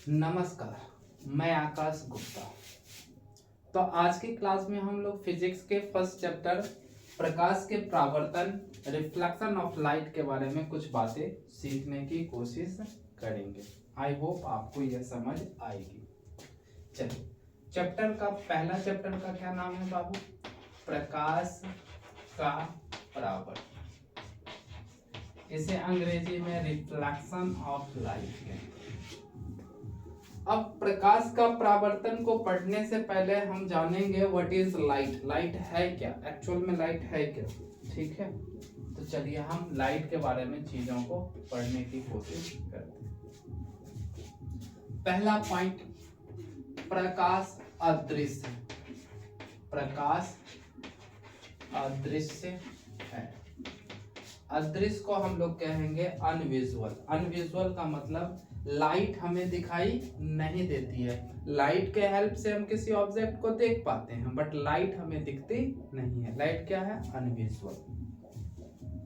नमस्कार, मैं आकाश गुप्ता। तो आज की क्लास में हम लोग फिजिक्स के फर्स्ट चैप्टर प्रकाश के परावर्तन रिफ्लेक्शन ऑफ लाइट के बारे में कुछ बातें सीखने की कोशिश करेंगे। आई होप आपको यह समझ आएगी। चलिए, चैप्टर का पहला चैप्टर का क्या नाम है बाबू? प्रकाश का परावर्तन। इसे अंग्रेजी में रिफ्लेक्शन ऑफ लाइट कहते हैं। अब प्रकाश का परावर्तन को पढ़ने से पहले हम जानेंगे व्हाट इज लाइट। लाइट है क्या, एक्चुअल में लाइट है क्या, ठीक है। तो चलिए हम लाइट के बारे में चीजों को पढ़ने की कोशिश करते हैं। पहला पॉइंट, प्रकाश अदृश्य है। प्रकाश अदृश्य है। अदृश्य को हम लोग कहेंगे अनविजुअल। अनविजुअल का मतलब लाइट हमें दिखाई नहीं देती है। लाइट के हेल्प से हम किसी ऑब्जेक्ट को देख पाते हैं, बट लाइट हमें दिखती नहीं है। लाइट क्या है? अनविजुअल।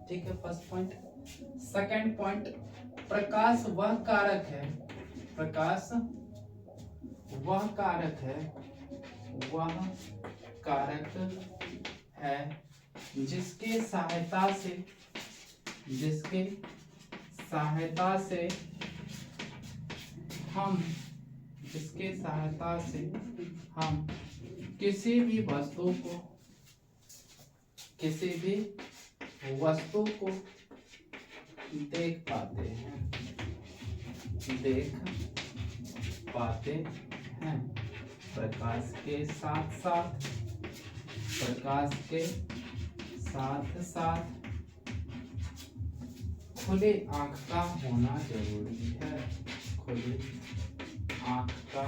ठीक है, फर्स्ट पॉइंट। सेकंड पॉइंट, प्रकाश वह कारक है, प्रकाश वह कारक है, वह कारक है जिसके सहायता से हम किसी भी वस्तु को देख पाते हैं। प्रकाश के साथ साथ खुले आंख का होना जरूरी है। खुले आंख का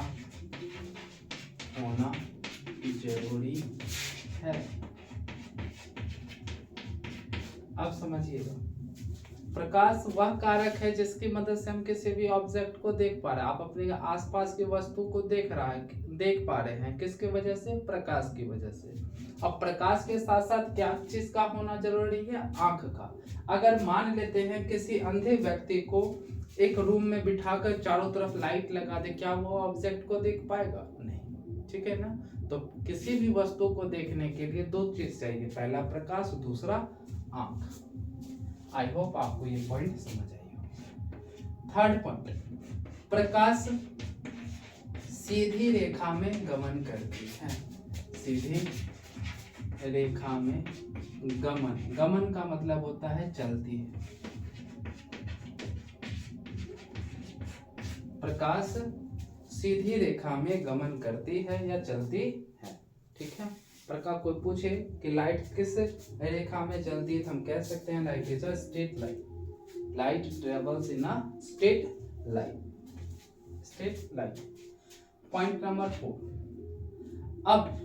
होना जरूरी है। अब समझिएगा, प्रकाश वह कारक है जिसकी मदद से हम किसी भी ऑब्जेक्ट को देख पा रहे हैं। आप अपने आसपास की वस्तु को देख पा रहे हैं, किसकी वजह से? प्रकाश की वजह से। अब प्रकाश के साथ साथ क्या चीज का होना जरूरी है? आंख का। अगर मान लेते हैं किसी अंधे व्यक्ति को एक रूम में बिठाकर चारों तरफ लाइट लगा दे, क्या वो ऑब्जेक्ट को देख पाएगा? नहीं, ठीक है ना। तो किसी भी वस्तु को देखने के लिए दो चीज चाहिए, पहला प्रकाश, दूसरा आंख। आई होप आपको ये पॉइंट समझ आई हो। थर्ड पॉइंट, प्रकाश सीधी रेखा में गमन करती है। सीधी रेखा में गमन का मतलब होता है चलती है। प्रकाश सीधी रेखा में गमन करती है या चलती है, ठीक है। प्रकाश कोई पूछे कि लाइट किस रेखा में चलती है, तो हम कह सकते हैं light is a straight line. Light travels in a straight line. Point number 4, अब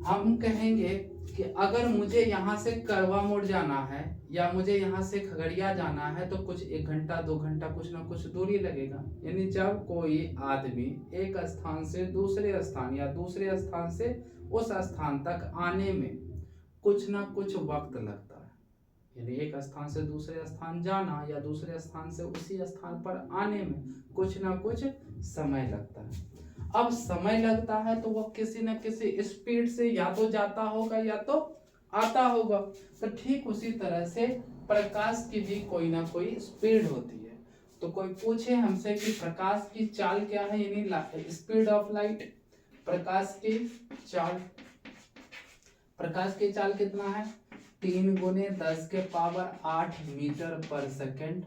हम कहेंगे कि अगर मुझे यहाँ से करवा मोड़ जाना है या मुझे यहाँ से खगड़िया जाना है तो कुछ 1 घंटा 2 घंटा कुछ ना कुछ दूरी लगेगा। यानी जब कोई आदमी एक स्थान से दूसरे स्थान या दूसरे स्थान से उस स्थान तक आने में कुछ ना कुछ वक्त लगता है, यानी एक स्थान से दूसरे स्थान जाना या दूसरे स्थान से उसी स्थान पर आने में कुछ ना कुछ समय लगता है। अब समय लगता है तो वो किसी न किसी स्पीड से या तो जाता होगा या तो आता होगा। तो ठीक उसी तरह से प्रकाश की भी कोई ना कोई स्पीड होती है। तो कोई पूछे हमसे कि प्रकाश की चाल क्या है, यानी स्पीड ऑफ लाइट, प्रकाश की चाल कितना है? 3 × 10⁸ मीटर पर सेकेंड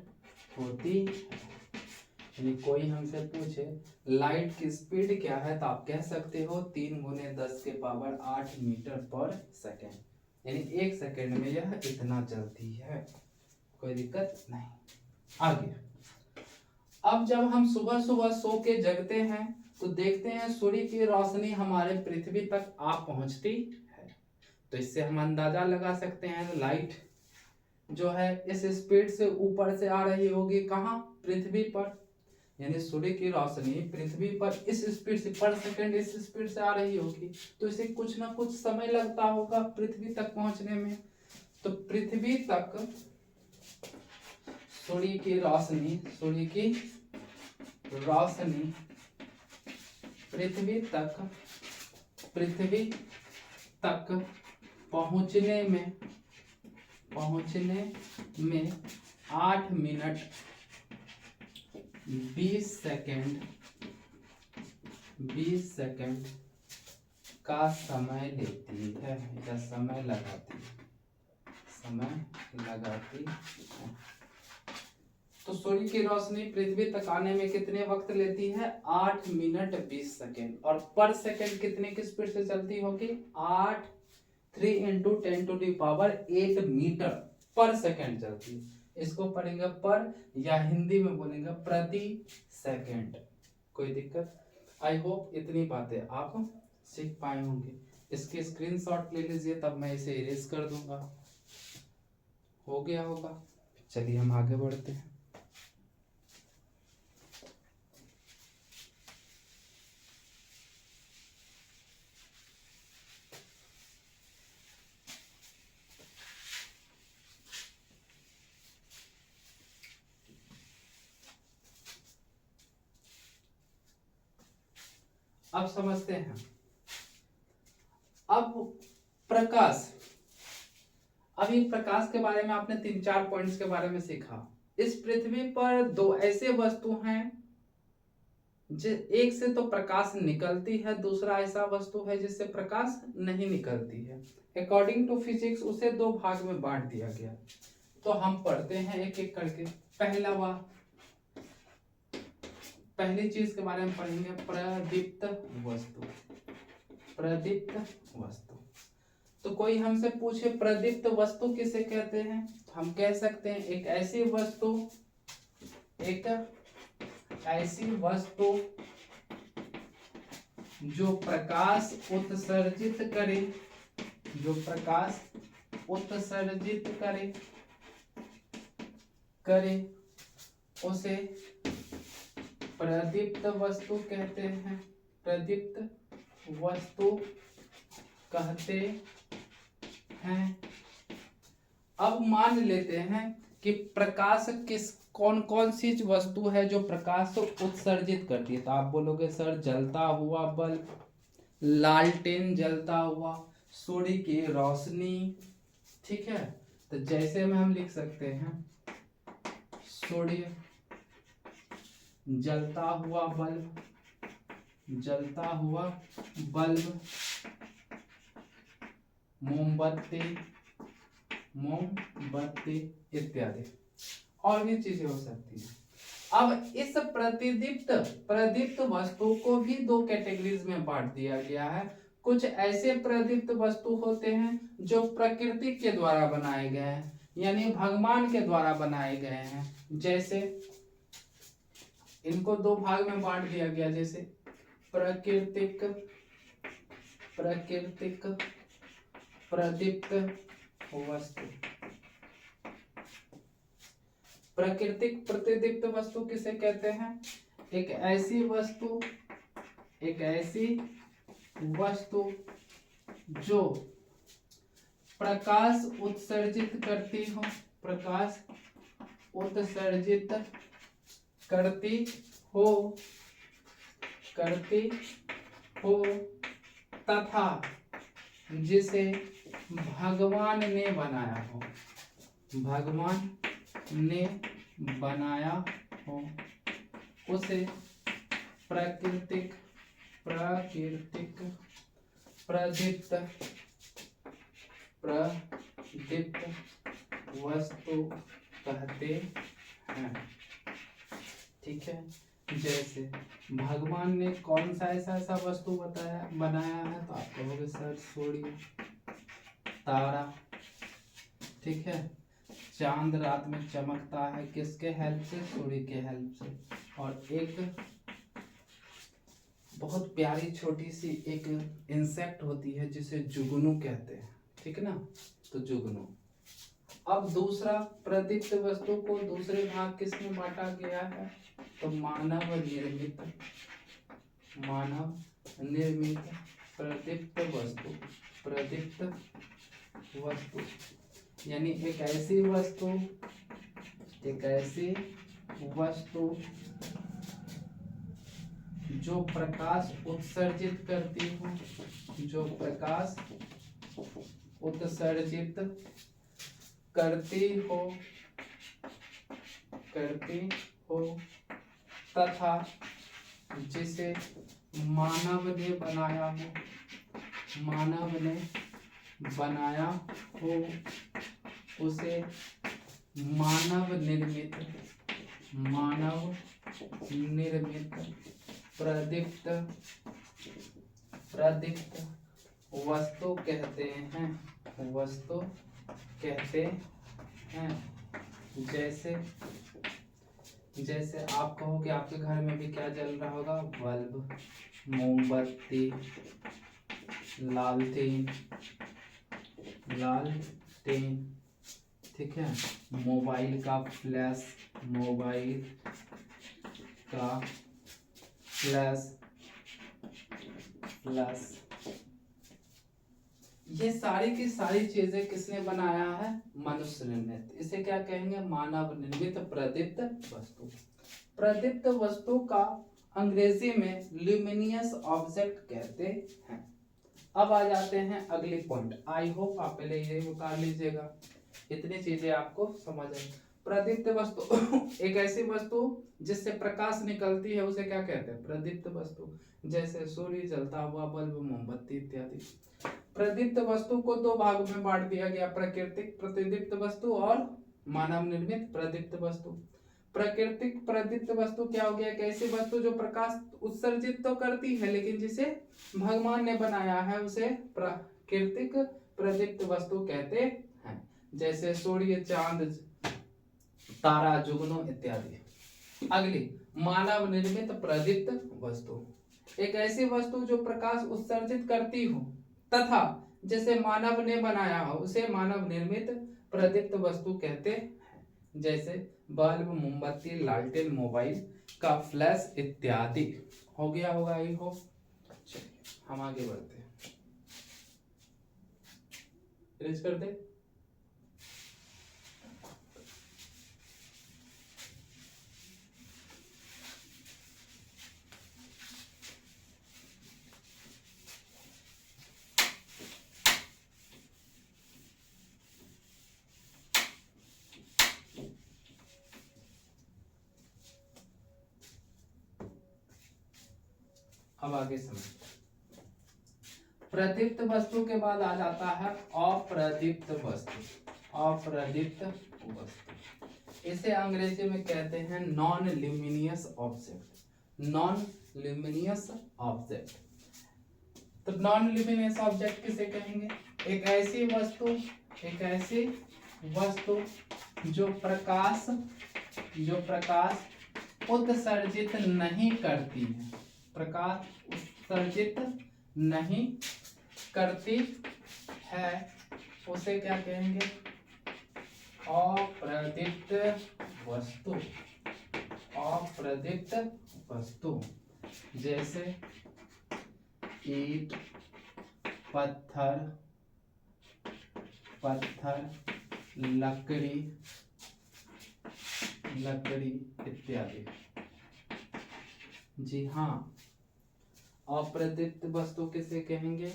होती है। यानी कोई हमसे पूछे लाइट की स्पीड क्या है, तो आप कह सकते हो 3 × 10⁸ मीटर पर सेकेंड, यानी 1 सेकेंड में यह इतना चलती है। कोई दिक्कत नहीं। आगे, अब जब हम सुबह सुबह सो के जगते हैं तो देखते हैं सूर्य की रोशनी हमारे पृथ्वी तक आ पहुंचती है। तो इससे हम अंदाजा लगा सकते हैं लाइट जो है इस स्पीड से ऊपर से आ रही होगी, कहाँ? पृथ्वी पर। यानी सूर्य की रोशनी पृथ्वी पर इस स्पीड से पर सेकंड इस स्पीड से आ रही होगी, तो इसे कुछ ना कुछ समय लगता होगा पृथ्वी तक पहुंचने में। तो पृथ्वी तक सूर्य की रोशनी पृथ्वी तक पहुंचने में 8 मिनट 20 सेकंड का समय लेती है या समय लगाती है। तो सूर्य की रोशनी पृथ्वी तक आने में कितने वक्त लेती है? 8 मिनट 20 सेकेंड। और पर सेकेंड कितने की स्पीड से चलती होगी? 3 × 10⁸ मीटर पर सेकेंड चलती है। इसको पढ़ेंगे पर, या हिंदी में बोलेंगे प्रति सेकेंड। कोई दिक्कत? आई होप इतनी बातें आप सीख पाए होंगे। इसकी स्क्रीनशॉट ले लीजिए, तब मैं इसे इरेज कर दूंगा। हो गया होगा। चलिए हम आगे बढ़ते हैं। अब समझते हैं। अब प्रकाश, अभी प्रकाश के बारे में आपने 3-4 पॉइंट्स के बारे में सीखा। इस पृथ्वी पर 2 ऐसे वस्तु हैं, एक से तो प्रकाश निकलती है, दूसरा ऐसा वस्तु है जिससे प्रकाश नहीं निकलती है। अकॉर्डिंग टू फिजिक्स उसे 2 भाग में बांट दिया गया। तो हम पढ़ते हैं एक एक करके। पहली चीज के बारे में पढ़ेंगे, प्रदीप्त वस्तु। तो कोई हमसे पूछे प्रदीप्त वस्तु किसे कहते हैं, तो हम कह सकते हैं एक ऐसी वस्तु जो प्रकाश उत्सर्जित करे उसे प्रदीप्त वस्तु कहते हैं। प्रदीप्त वस्तु कहते हैं। अब मान लेते हैं कि प्रकाश कौन कौन सी वस्तु है जो प्रकाश उत्सर्जित करती है। तो आप बोलोगे सर जलता हुआ बल्ब, लालटेन जलता हुआ, सूर्य की रोशनी, ठीक है। तो जैसे में हम लिख सकते हैं सूर्य, जलता हुआ बल्ब, मोमबत्ती इत्यादि और भी चीजें हो सकती हैं। अब इस प्रदीप्त वस्तु को भी 2 कैटेगरीज में बांट दिया गया है। कुछ ऐसे प्रदीप्त वस्तु होते हैं जो प्रकृति के द्वारा बनाए गए हैं, यानी भगवान के द्वारा बनाए गए हैं। जैसे इनको 2 भाग में बांट दिया गया, जैसे प्राकृतिक प्रदीप्त वस्तु। प्राकृतिक प्रदीप्त वस्तु किसे कहते हैं? एक ऐसी वस्तु जो प्रकाश उत्सर्जित करती हो तथा जिसे भगवान ने बनाया हो उसे प्राकृतिक प्रदीप्त वस्तु कहते हैं। ठीक है। जैसे भगवान ने कौन सा ऐसा वस्तु बनाया है, तो आप कहोगे सर सूर्य, तारा, ठीक है। चांद रात में चमकता है किसके हेल्प से? सूर्य के हेल्प से। और एक बहुत प्यारी छोटी सी एक इंसेक्ट होती है जिसे जुगनू कहते हैं, ठीक है ना। तो जुगनू। अब दूसरा प्रदीप्त वस्तु को दूसरे भाग किसमें बांटा गया है? तो मानव निर्मित प्रदीप्त वस्तु, यानी एक ऐसी वस्तु जो प्रकाश उत्सर्जित करती हो, जो प्रकाश उत्सर्जित करती हो तथा जिसे मानव ने बनाया हो उसे मानव निर्मित प्रदीप्त वस्तु कहते हैं। जैसे आप कहो कि आपके घर में भी क्या जल रहा होगा, बल्ब, मोमबत्ती, लालटेन, ठीक है, मोबाइल का फ्लैश, ये सारी की सारी चीजें किसने बनाया है, मनुष्य निर्मित। इसे क्या कहेंगे, मानव निर्मित प्रदीप्त वस्तु। प्रदीप्त वस्तु का अंग्रेजी में ल्यूमिनियस ऑब्जेक्ट कहते हैं। अब आ जाते हैं अगली पॉइंट। आई होप आप पहले ये उतार लीजिएगा, इतनी चीजें आपको समझ आए। प्रदीप्त वस्तु एक ऐसी वस्तु जिससे प्रकाश निकलती है, उसे क्या कहते हैं, प्रदीप्त वस्तु। जैसे सूर्य, जलता हुआ बल्ब, मोमबत्ती इत्यादि। प्रदीप्त वस्तु को दो भागों में बांट दिया गया, प्राकृतिक प्रदीप्त वस्तु और मानव निर्मित प्रदीप्त वस्तु। प्राकृतिक प्रदीप्त वस्तु क्या हो गया, एक ऐसी वस्तु जो प्रकाश उत्सर्जित तो करती है लेकिन जिसे भगवान ने बनाया है उसे प्राकृतिक प्रदीप्त वस्तु कहते हैं। जैसे सूर्य, चांद, तारा, जुगनू इत्यादि। अगली मानव निर्मित प्रदीप्त वस्तु, एक ऐसी वस्तु जो प्रकाश उत्सर्जित करती हो तथा जिसे मानव ने बनाया हो उसे मानव निर्मित प्रदीप्त वस्तु कहते हैं। जैसे बल्ब, मोमबत्ती, लालटेन, मोबाइल का फ्लैश इत्यादि। हो गया होगा आई होप। चलिए हम आगे बढ़ते हैं, इरेज कर दे। अब आगे समझ। प्रदीप्त वस्तु के बाद आ जाता है अप्रदीप्त वस्तु। इसे अंग्रेजी में कहते हैं नॉन ल्यूमिनियस ऑब्जेक्ट। तो नॉन ल्यूमिनियस ऑब्जेक्ट किसे कहेंगे, एक ऐसी वस्तु जो प्रकाश उत्सर्जित नहीं करती है, प्रकाश उत्सर्जित नहीं करती है, उसे क्या कहेंगे, अप्रदीप्त वस्तु। जैसे ईंट, पत्थर, लकड़ी इत्यादि। जी हाँ, अप्रदीप्त वस्तु किसे कहेंगे,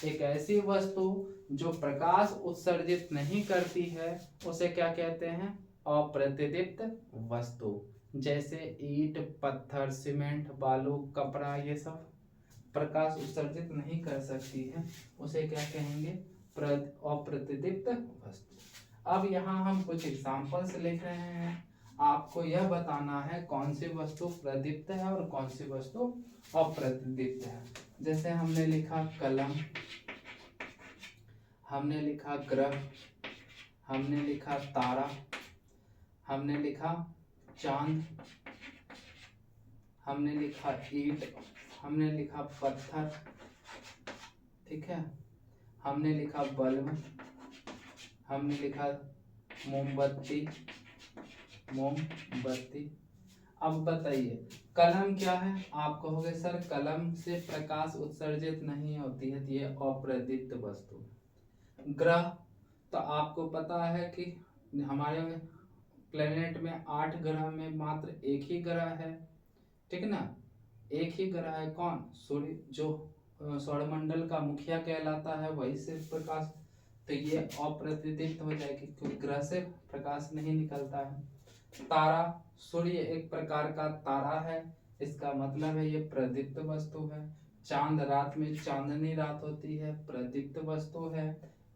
एक ऐसी वस्तु जो प्रकाश उत्सर्जित नहीं करती है उसे क्या कहते हैं, अप्रदीप्त वस्तु। जैसे ईंट, पत्थर, सीमेंट, बालू, कपड़ा, ये सब प्रकाश उत्सर्जित नहीं कर सकती है, उसे क्या कहेंगे, अप्रदीप्त वस्तु। अब यहाँ हम कुछ एग्जाम्पल्स लिख रहे हैं, आपको यह बताना है कौन सी वस्तु प्रदीप्त है और कौन सी वस्तु अप्रदीप्त है। जैसे हमने लिखा कलम, हमने लिखा ग्रह, हमने लिखा तारा, हमने लिखा चांद, हमने लिखा ईंट, हमने लिखा पत्थर, ठीक है, हमने लिखा बल्ब, हमने लिखा मोमबत्ती। अब बताइए कलम क्या है, आप कहोगे सर कलम से प्रकाश उत्सर्जित नहीं होती है, तो ये अप्रदीप्त वस्तु। ग्रह, तो आपको पता है कि हमारे प्लेनेट में 8 ग्रह में मात्र एक ही ग्रह है, ठीक ना, एक ही ग्रह है कौन, सूर्य, जो सौरमंडल का मुखिया कहलाता है, वही से प्रकाश, तो ये अप्रतिदीप्त हो जाएगी क्योंकि ग्रह से प्रकाश नहीं निकलता है। तारा, सूर्य एक प्रकार का तारा है, इसका मतलब है ये प्रदीप्त वस्तु है। चांद, रात में चांदनी रात होती है, प्रदीप्त वस्तु है।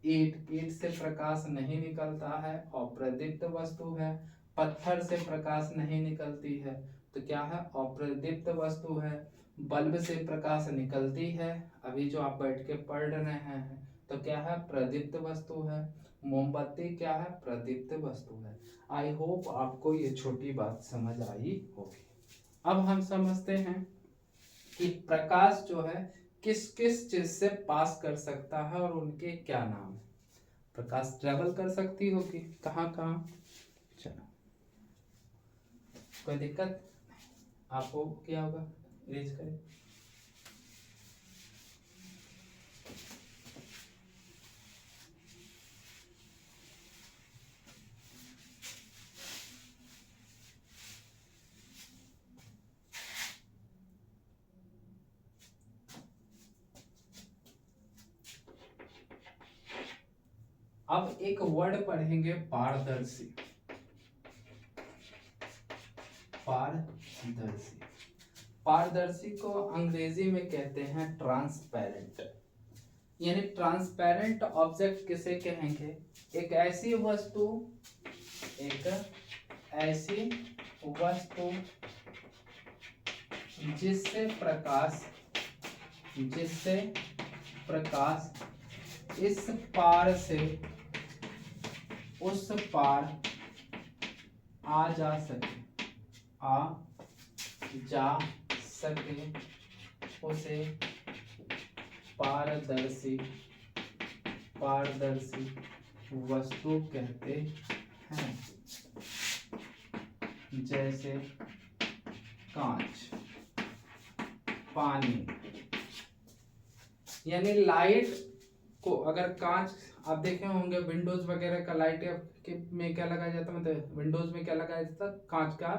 ईंट, ईंट से प्रकाश नहीं निकलता है, अप्रदीप्त वस्तु है। पत्थर से प्रकाश नहीं निकलती है, तो क्या है, अप्रदीप्त वस्तु है। बल्ब से प्रकाश निकलती है, अभी जो आप बैठ के पढ़ रहे हैं, तो क्या है, प्रदीप्त वस्तु है। मोमबत्ती क्या है, प्रदीप्त वस्तु है। आई होप आपको ये छोटी बात समझ आई होगी। अब हम समझते हैं कि प्रकाश जो है किस किस चीज से पास कर सकता है और उनके क्या नाम है। प्रकाश ट्रेवल कर सकती होगी, कहाँ कहाँ, चलो कोई दिक्कत आपको क्या होगा, इरेज करें। अब एक वर्ड पढ़ेंगे, पारदर्शी। पारदर्शी, पारदर्शी को अंग्रेजी में कहते हैं ट्रांसपेरेंट। यानी ट्रांसपेरेंट ऑब्जेक्ट किसे कहेंगे, एक ऐसी वस्तु, एक ऐसी वस्तु जिससे प्रकाश इस पार से उस पार आ जा सके, उसे पारदर्शी वस्तु कहते हैं। जैसे कांच, पानी। यानी लाइट को अगर कांच, आप देखे होंगे विंडोज वगैरह का लाइट में क्या लगाया जाता है, मतलब विंडोज में क्या लगाया जाता है, कांच का।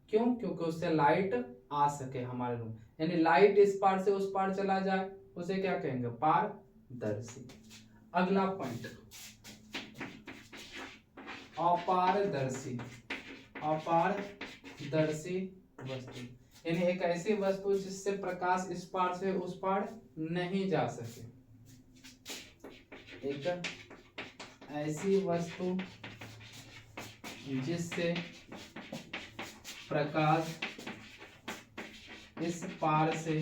क्यों, क्योंकि उससे लाइट आ सके हमारे रूम, यानी लाइट इस पार से उस पार चला जाए, उसे क्या कहेंगे, पारदर्शी। अगला पॉइंट, अपारदर्शी। अपारदर्शी वस्तु यानी एक ऐसी वस्तु जिससे प्रकाश इस पार से उस पार नहीं जा सके। एक ऐसी वस्तु जिससे प्रकाश इस पार से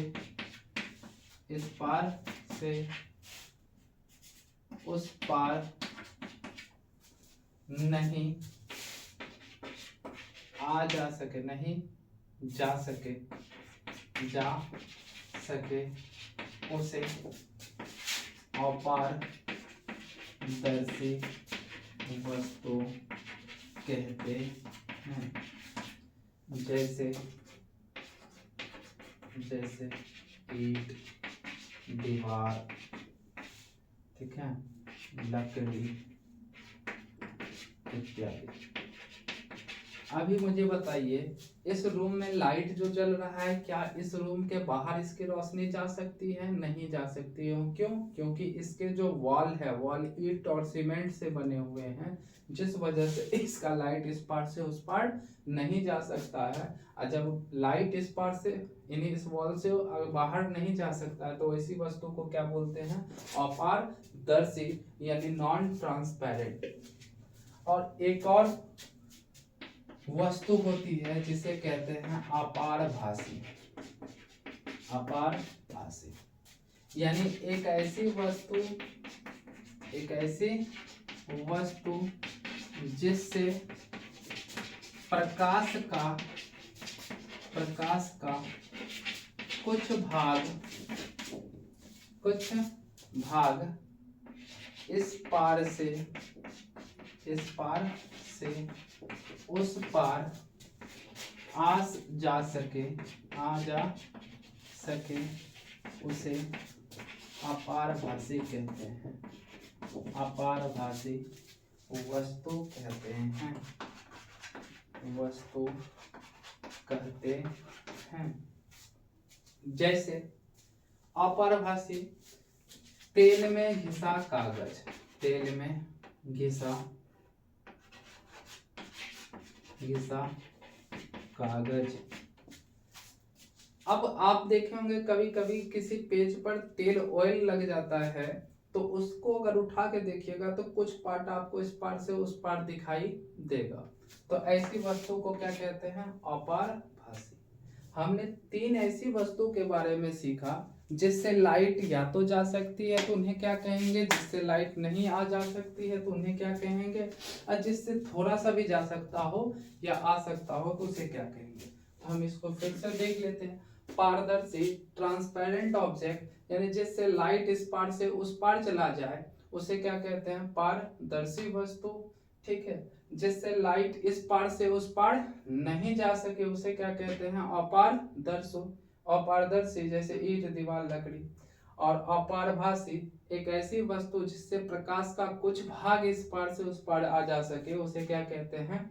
उस पार नहीं आ जा सके, नहीं जा सके, उसे अपारदर्शी वस्तु कहते हैं। जैसे ईंट, दीवार, ठीक है, लकड़ी इत्यादि। अभी मुझे बताइए, इस रूम में लाइट जो जल रहा है, क्या इस रूम के बाहर इसकी रोशनी जा सकती है, नहीं जा सकती है। क्यों, क्योंकि इसके जो वॉल है, वॉल ईंट और सीमेंट से बने हुए हैं, जिस वजह से इसका लाइट इस पार से उस पार नहीं जा सकता है। और जब लाइट इस पार से यानी इस वॉल से बाहर नहीं जा सकता है, तो ऐसी वस्तु को क्या बोलते हैं, अपारदर्शी यानी नॉन ट्रांसपेरेंट। और एक और वस्तु होती है जिसे कहते हैं अपारभासी। अपारभासी यानी एक ऐसी वस्तु जिससे प्रकाश का कुछ भाग इस पार से उस पार आ जा सके, उसे अपारभासी कहते हैं। अपारभासी वस्तु कहते हैं, जैसे अपरभाषी, तेल में घिसा कागज, तेल में घिसा कागज। अब आप देखे होंगे कभी कभी किसी पेज पर तेल ऑयल लग जाता है, तो उसको अगर उठा के देखिएगा तो कुछ पार्ट आपको इस पार से उस पार दिखाई देगा। तो ऐसी वस्तु को क्या कहते हैं? अपारभासी। हमने 3 ऐसी वस्तु के बारे में सीखा जिससे लाइट या तो जा सकती है तो उन्हें क्या कहेंगे, जिससे लाइट नहीं आ जा सकती है तो उन्हें क्या कहेंगे, और जिससे थोड़ा सा भी जा सकता हो या आ सकता हो तो उसे क्या कहेंगे। तो हम इसको फिर से देख लेते हैं। पारदर्शी, ट्रांसपेरेंट ऑब्जेक्ट, यानी जिससे लाइट इस पार से उस पार चला जाए उसे क्या कहते हैं? पारदर्शी वस्तु। ठीक है, जिससे लाइट इस पार से उस पार नहीं जा सके उसे क्या कहते हैं? अपारदर्शी। अपारदर्शी जैसे ईंट, दीवार, लकड़ी। और अपारभासी एक ऐसी वस्तु जिससे प्रकाश का कुछ भाग इस पार से उस पार आ जा सके उसे क्या कहते हैं?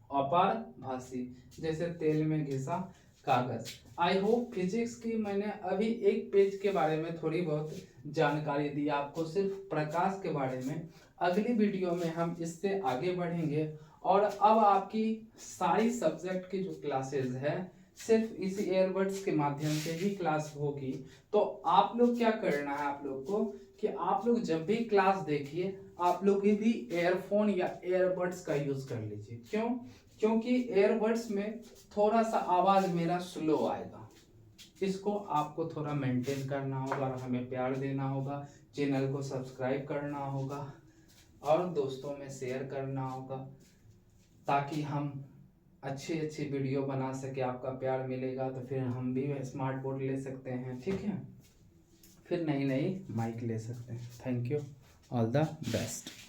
अपारभासी। जैसे तेल में घिसा कागज। आई होप फिजिक्स की मैंने अभी एक पेज के बारे में थोड़ी बहुत जानकारी दी आपको, सिर्फ प्रकाश के बारे में। अगली वीडियो में हम इससे आगे बढ़ेंगे और अब आपकी सारी सब्जेक्ट की जो क्लासेस है सिर्फ इसी एयरबड्स के माध्यम से ही क्लास होगी। तो आप लोग क्या करना है, आप लोग को कि आप लोग जब भी क्लास देखिए आप लोग भी एयरफोन या एयरबड्स का यूज कर लीजिए। क्यों? क्योंकि एयरबड्स में थोड़ा सा आवाज मेरा स्लो आएगा। इसको आपको थोड़ा मेंटेन करना होगा और हमें प्यार देना होगा। चैनल को सब्सक्राइब करना होगा और दोस्तों में शेयर करना होगा ताकि हम अच्छी अच्छी वीडियो बना सके। आपका प्यार मिलेगा तो फिर हम भी स्मार्ट बोर्ड ले सकते हैं, ठीक है, फिर नई नई माइक ले सकते हैं। Thank you, all the best.